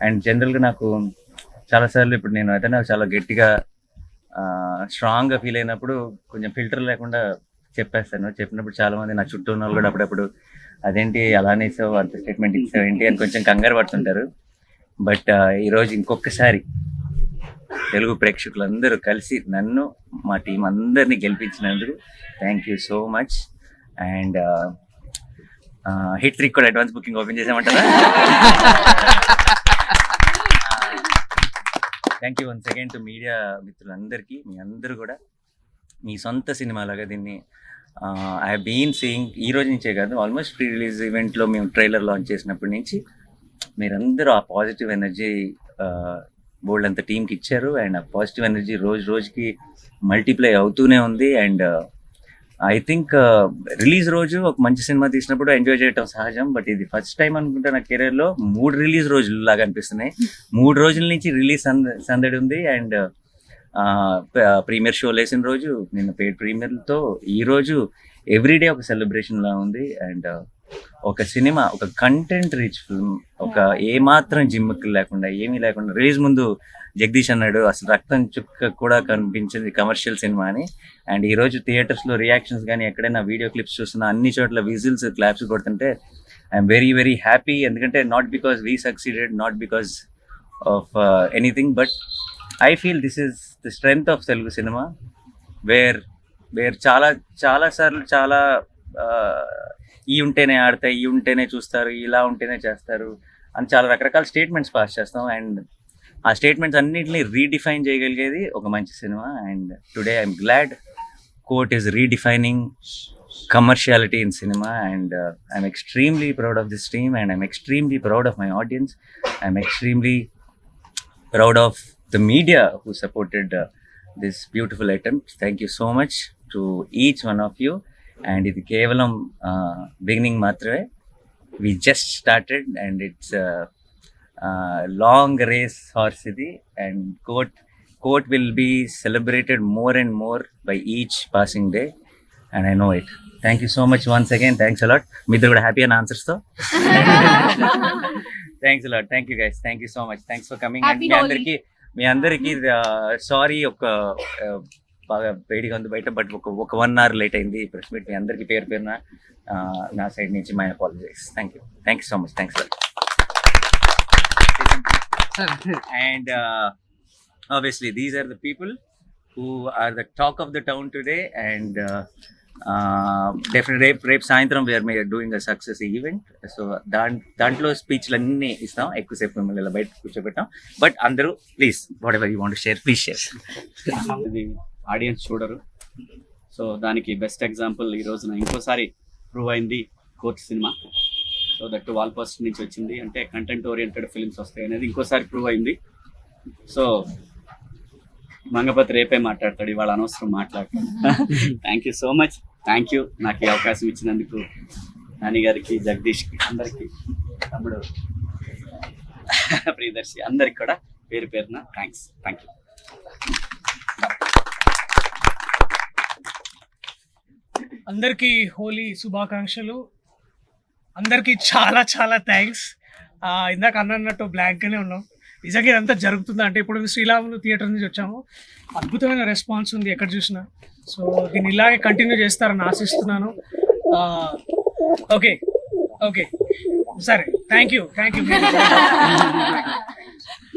And జనరల్గా నాకు చాలాసార్లు ఇప్పుడు నేను ఏదైనా చాలా గట్టిగా స్ట్రాంగ్గా ఫీల్ అయినప్పుడు కొంచెం ఫిల్టర్ లేకుండా చెప్పినప్పుడు చాలా మంది నా చుట్టూ ఉన్న వాళ్ళు కూడా అప్పుడప్పుడు అదేంటి అలానే ఇస్తావు అంత స్టేట్మెంట్ ఇస్తావు ఏంటి అని కొంచెం కంగారు పడుతుంటారు. బట్ ఈరోజు ఇంకొకసారి తెలుగు ప్రేక్షకులందరూ కలిసి నన్ను మా టీం అందరినీ గెలిపించినందుకు thank you so much. And Hit 3 కూడా అడ్వాన్స్ బుకింగ్ ఓపెన్ చేసామంటారా? Thank you once again to media మిత్రులందరికీ. మీ అందరూ కూడా మీ సొంత సినిమా లాగా దీన్ని ఐ బీన్ సీయింగ్ ఈ రోజు నుంచే కాదు, ఆల్మోస్ట్ ప్రీ రిలీజ్ ఈవెంట్లో మేము ట్రైలర్ లాంచ్ చేసినప్పటి నుంచి మీరందరూ ఆ పాజిటివ్ ఎనర్జీ బోల్డ్ అంత టీంకి ఇచ్చారు. అండ్ ఆ పాజిటివ్ ఎనర్జీ రోజు రోజుకి మల్టిప్లై అవుతూనే ఉంది. అండ్ ఐ థింక్ రిలీజ్ రోజు ఒక మంచి సినిమా తీసినప్పుడు ఎంజాయ్ చేయడం సహజం, బట్ ఇది ఫస్ట్ టైం అనుకుంటా నా కెరీర్లో 3 రిలీజ్ రోజులు లాగా అనిపిస్తున్నాయి. 3 రోజుల నుంచి రిలీజ్ సందడి ఉంది. అండ్ ప్రీమియర్ షో లేసిన రోజు, నిన్న పెయిడ్ ప్రీమియర్తో ఈరోజు ఎవ్రీడే ఒక సెలబ్రేషన్ లా ఉంది. అండ్ ఒక సినిమా, ఒక కంటెంట్ రిచ్ ఫిల్మ్, ఒక ఏమాత్రం జిమ్కి లేకుండా ఏమీ లేకుండా రిలీజ్ ముందు జగదీష్ అన్నాడు అసలు రక్తం చుక్క కూడా కనిపించింది కమర్షియల్ సినిమా అని. అండ్ ఈరోజు థియేటర్స్లో రియాక్షన్స్ కానీ ఎక్కడైనా వీడియో క్లిప్స్ చూస్తున్నా అన్ని చోట్ల విజిల్స్ క్లాప్స్ కొడుతుంటే ఐఎమ్ వెరీ వెరీ హ్యాపీ. ఎందుకంటే not because we succeeded, not because of anything, but I feel this is the strength of Telugu cinema where చాలా సార్లు చాలా ఈ ఉంటేనే ఆడతాయి, ఈ ఉంటేనే చూస్తారు, ఇలా ఉంటేనే చేస్తారు అని చాలా రకరకాల స్టేట్మెంట్స్ పాస్ చేస్తాం. అండ్ ఆ స్టేట్మెంట్స్ అన్నింటినీ రీడిఫైన్ చేయగలిగేది ఒక మంచి cinema. And today I'm glad court is redefining commerciality in cinema. And I'm extremely proud of this team, and I'm extremely proud of my audience. I'm extremely proud of the media who supported this beautiful attempt. Thank you so much to each one of you. And ఇది కేవలం beginning మాత్రమే. We just started and it's a long race horse ఇది. And court will be celebrated more and more by each passing day, and I know it. Thank you so much once again. Thanks a lot. మీ ఇద్దరు కూడా happy అన్న answers తో. Thanks a lot. Thank you guys. Thank you so much. Thanks for coming. And మీ అందరికి sorry, ఒక బాగా వేడిగా ఉంది బయట, బట్ ఒక 1 hour లేట్ అయింది ప్రెస్ మీట్. మీ అందరికి పేరున నా సైడ్ నుంచి my apologise. Thank you so much. Thanks. And obviously these are the people who are the talk of the town today. And definitely రేపు సాయంత్రం we are doing a success event. So దాంట్లో స్పీచ్లు అన్నీ ఇస్తాం. ఎక్కువసేపు మిమ్మల్ని ఇలా బయట కూర్చోబెట్టాం. బట్ అందరూ please what ever you want to share, please share. ఇది ఆడియన్స్ చూడరు, సో దానికి బెస్ట్ ఎగ్జాంపుల్ ఈ రోజున ఇంకోసారి ప్రూవ్ అయింది court cinema. So that wall poster నుంచి వచ్చింది అంటే కంటెంట్ ఓరియంటెడ్ ఫిల్మ్స్ వస్తాయి అనేది ఇంకోసారి ప్రూవ్ అయింది. సో మంగపతి రేపే మాట్లాడతాడు, ఇవాళ అనవసరం మాట్లాడతాడు. Thank you so much. Thank you నాకు ఈ అవకాశం ఇచ్చినందుకు నాని గారికి, జగదీష్కి, అందరికీ, తమ్ముడు ప్రియదర్శి, అందరికి కూడా పేరున థ్యాంక్స్. Thank you. అందరికీ హోలీ శుభాకాంక్షలు. అందరికీ చాలా చాలా థ్యాంక్స్. ఇందాక అన్నట్టు బ్లాంక్గానే ఉన్నాం. నిజంగా ఇదంతా జరుగుతుందా అంటే, ఇప్పుడు శ్రీరాములు థియేటర్ నుంచి వచ్చాము, అద్భుతమైన రెస్పాన్స్ ఉంది ఎక్కడ చూసినా. సో దీన్ని ఇలాగే కంటిన్యూ చేస్తారని ఆశిస్తున్నాను. ఓకే సరే, థ్యాంక్ యూ.